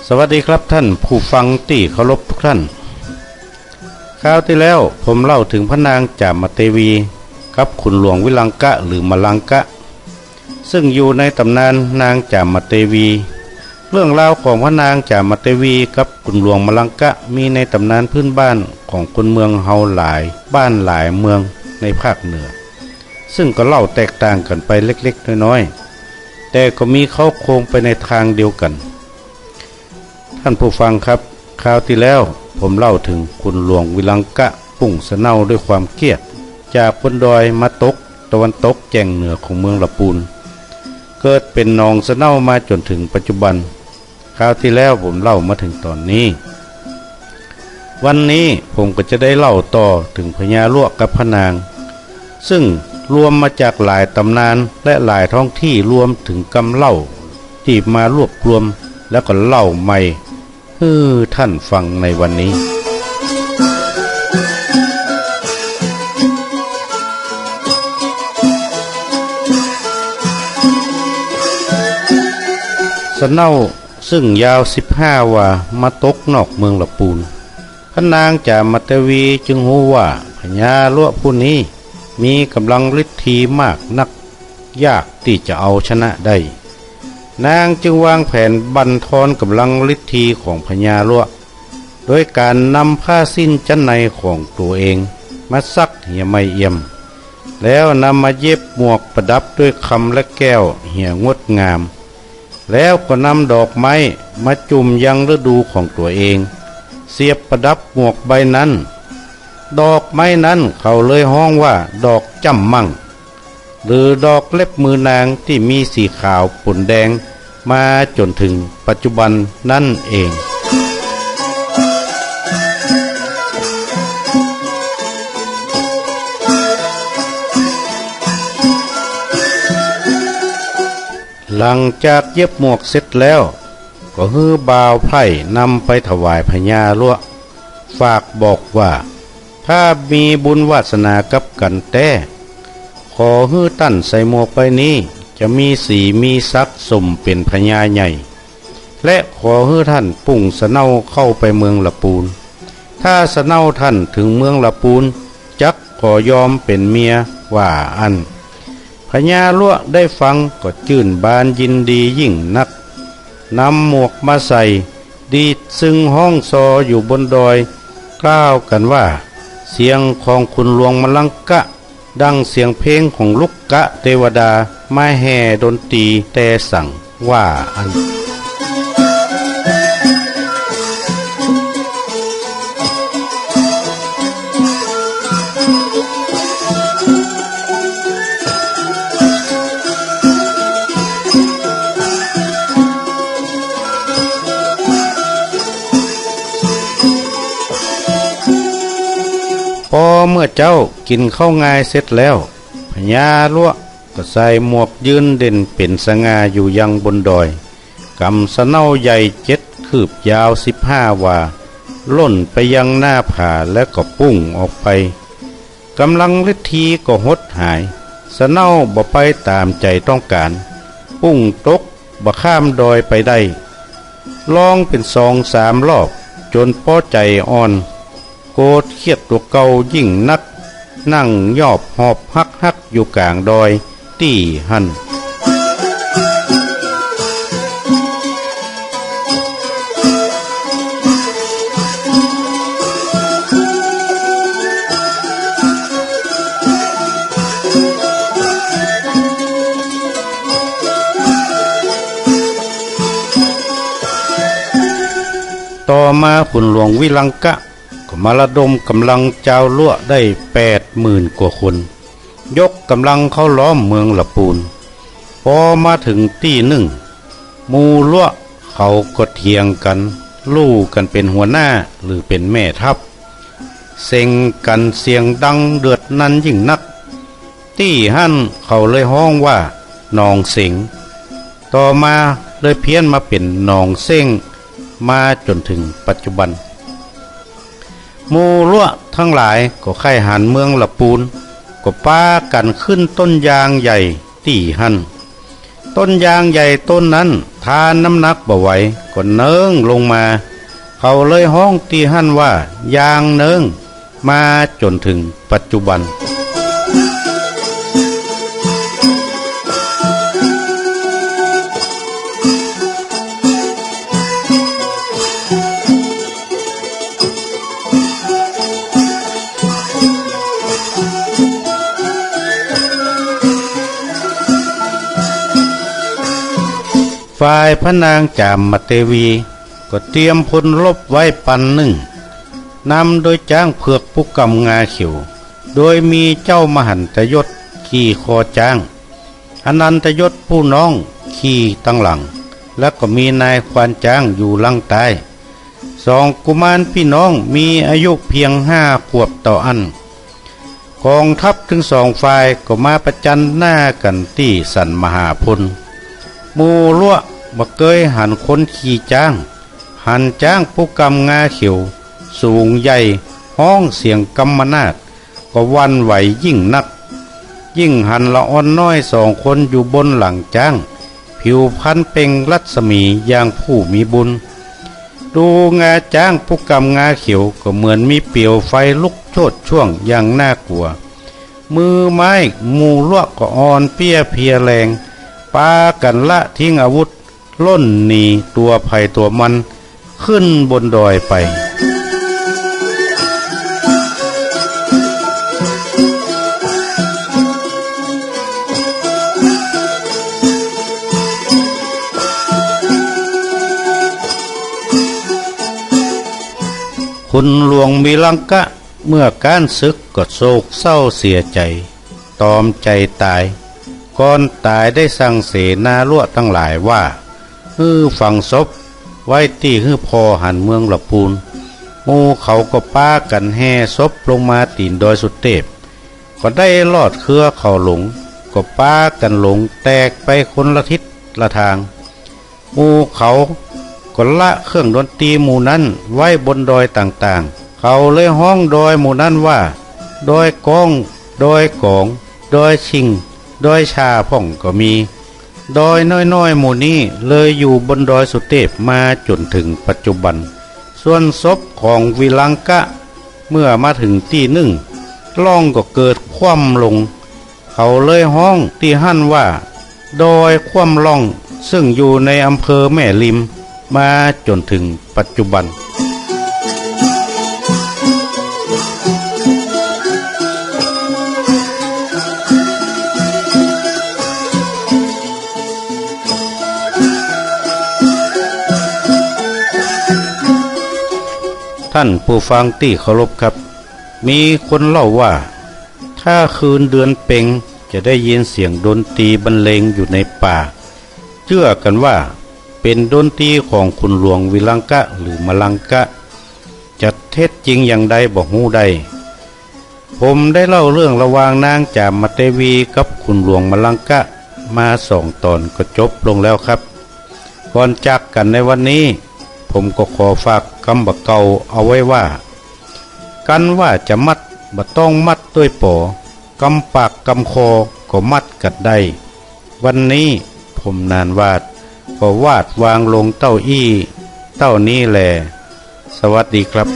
สวัสดีครับท่านผู้ฟังที่เคารพทุกท่านคราวที่แล้วผมเล่าถึงพระนางจามเทวีกับขุนหลวงวิลังกะหรือมลังกะซึ่งอยู่ในตำนานนางจามเทวีเรื่องราวของพระนางจามเทวีกับขุนหลวงมลังกะมีในตำนานพื้นบ้านของคนเมืองเฮาหลายบ้านหลายเมืองในภาคเหนือซึ่งก็เล่าแตกต่างกันไปเล็กๆน้อยๆแต่ก็มีเข้าโครงไปในทางเดียวกันท่านผู้ฟังครับคราวที่แล้วผมเล่าถึงขุนหลวงวิลังกะปุ่งสะเนาด้วยความเครียดจากบนดอยมาตกตะวันตกแจ่งเหนือของเมืองละปูนเกิดเป็นหนองสะเนามาจนถึงปัจจุบันคราวที่แล้วผมเล่ามาถึงตอนนี้วันนี้ผมก็จะได้เล่าต่อถึงพญาลวกกับพระนางซึ่งรวมมาจากหลายตำนานและหลายท้องที่รวมถึงกำเล่าที่มารวบรวมแล้วก็เล่าใหม่ให้ท่านฟังในวันนี้สะเนาซึ่งยาว15 วามาตกนอกเมืองละปูนพระนางจามเทวีจึงรู้ว่าพญาลวผู้นี้มีกำลังฤทธิ์มากนักยากที่จะเอาชนะได้นางจึงวางแผนบั่นทอนกำลังฤทธิ์ของพญาลวโดยการนำผ้าสิ้นชั้นในของตัวเองมาซักเหี่ยไม้เอี่ยมแล้วนำมาเย็บหมวกประดับด้วยคำและแก้วเหี่ยงดงามแล้วก็นำดอกไม้มาจุ่มยังฤดูของตัวเองเสียบประดับหมวกใบนั้นดอกไม้นั้นเขาเลยฮ้องว่าดอกจำมั่งหรือดอกเล็บมือนางที่มีสีขาวปนแดงมาจนถึงปัจจุบันนั่นเองหลังจากเย็บหมวกเสร็จแล้วก็ฮื้อบ่าวไพร่นำไปถวายพญาลวฝากบอกว่าถ้ามีบุญวาสนากับกันแต่ขอฮื้อตั้นใส่หมวกไปนี้จะมีสีมีซักสมเป็นพญาใหญ่และขอฮื้อท่านปุ่งสะเนาเข้าไปเมืองละปูนถ้าสะเนาท่านถึงเมืองละปูนจักขอยอมเป็นเมียว่าอันพญาลวได้ฟังก็ชื่นบานยินดียิ่งนักนำหมวกมาใส่ดีดซึ่งห้องซออยู่บนดอยกล่าวกันว่าเสียงของคุณหลวงมลังกะดังเสียงเพลงของลุกกะเทวดามาแห่ดนตรีแต่สั่งว่าอันพอเมื่อเจ้ากินข้าวงายเสร็จแล้วพญาลวก็ใส่หมวกยืนเด่นเป็นสง่าอยู่ยังบนดอยกำสะเนาใหญ่7 คืบยาว15 วาล่นไปยังหน้าผาและก็พุ่งออกไปกำลังฤทธิ์ก็หดหายสะเนาบ่ไปตามใจต้องการพุ่งตกบ่ข้ามดอยไปได้ลองเป็น2-3 รอบจนพอใจอ่อนโกรธเครียดตัวเก่ายิ่งนักนั่งยอบหอบฮักอยู่กลางดอยตี้หันต่อมาขุนหลวงวิลังกะก็มาระดมกำลังเจ้าลั่วได้80,000 กว่าคนยกกำลังเข้าล้อมเมืองละปูนพอมาถึงที่หนึ่งมูลั่วเขาก็เถียงกันลู่กันเป็นหัวหน้าหรือเป็นแม่ทัพเซ็งกันเสียงดังเดือดนั้นยิ่งนักที่หั่นเขาเลยฮ้องว่าหนองเส็งต่อมาเลยเพี้ยนมาเป็นหนองเส้งมาจนถึงปัจจุบันมูลั่วทั้งหลายก็ไข่หันเมืองละปูนก็ป้ากันขึ้นต้นยางใหญ่ที่หั่น ต้นยางใหญ่ต้นนั้นทานน้ำหนักบ่ไหวก็เนิ่งลงมาเขาเลยห้องตีหั่นว่ายางเนิ่งมาจนถึงปัจจุบันฝ่ายพระนางจามเทวีก็เตรียมพลรบไว้ปันหนึ่งนำโดยจ้างเผือกผู้กำงาเขียวโดยมีเจ้ามหันตยศขี่คอจ้างอนันตยศผู้น้องขี่ตั้งหลังและก็มีนายควานจ้างอยู่ลังใต้สองกุมารพี่น้องมีอายุเพียง5 ขวบต่ออันกองทัพถึง2 ฝ่ายก็มาประจันหน้ากันที่สันมหาพลหมู่ลั่วบ่เคยหันคนขี่จ้างหันจ้างผู้กำงาเขียวสูงใหญ่ห้องเสียงกำมนาดก็วันไหวยิ่งนักยิ่งหันละอ่อนน้อย2 คนอยู่บนหลังจ้างผิวพรรณเปล่งรัศมีอย่างผู้มีบุญดูงาจ้างผู้กำงาเขียวก็เหมือนมีเปลวไฟลุกโชติช่วงอย่างน่ากลัวมือไม้หมู่ลั่วก็อ่อนเปี้ยเพียแรงปากันละทิ้งอาวุธล่นหนีตัวภัยตัวมันขึ้นบนดอยไปคุณหลวงมีลังกะเมื่อการศึกก็โศกเศร้าเสียใจตอมใจตายก่อนตายได้สั่งเสนาลั่วทั้งหลายว่าฝังศพไว้ที่พอหันเมืองละปูนหมู่เขาก็ป้ากันแห่ศพลงมาตีนดอยสุเทพก็ได้ลอดเครือเขาหลงก็ป้ากันหลงแตกไปคนละทิศละทางหมู่เขาก็ละเครื่องดนตรีหมู่นั้นไว้บนดอยต่างๆเขาเลยห้องดอยหมู่นั้นว่าดอยกองดอยกองดอยชิงดอยชาพ่องก็มีดอยน้อยๆหมู่นี้เลยอยู่บนดอยสุเทพมาจนถึงปัจจุบันส่วนศพของวิลังกะเมื่อมาถึงที่หนึ่งล่องก็เกิดคว่ำลงเขาเลยห้องที่หั่นว่าดอยคว่ำล่องซึ่งอยู่ในอำเภอแม่ริมมาจนถึงปัจจุบันท่านผู้ฟังที่เคารพครับมีคนเล่าว่าถ้าคืนเดือนเพ็ญจะได้ยินเสียงดนตรีบรรเลงอยู่ในป่าเชื่อกันว่าเป็นดนตรีของคุณหลวงวิลังกะหรือมลังกะจะเท็จจริงอย่างใดบอกฮู้ใดผมได้เล่าเรื่องระหว่างนางจามเทวีกับคุณหลวงมลังกะมา2 ตอนก็จบลงแล้วครับก่อนจากกันในวันนี้ผมก็ขอฝากคำบักเก่าเอาไว้ว่ากันว่าจะมัดบ่ต้องมัดด้วยปอกำปากกำคอก็มัดกัดได้วันนี้ผมนานวาดก็วาดวางลงเต้าอี้เต้านี้แลสวัสดีครับ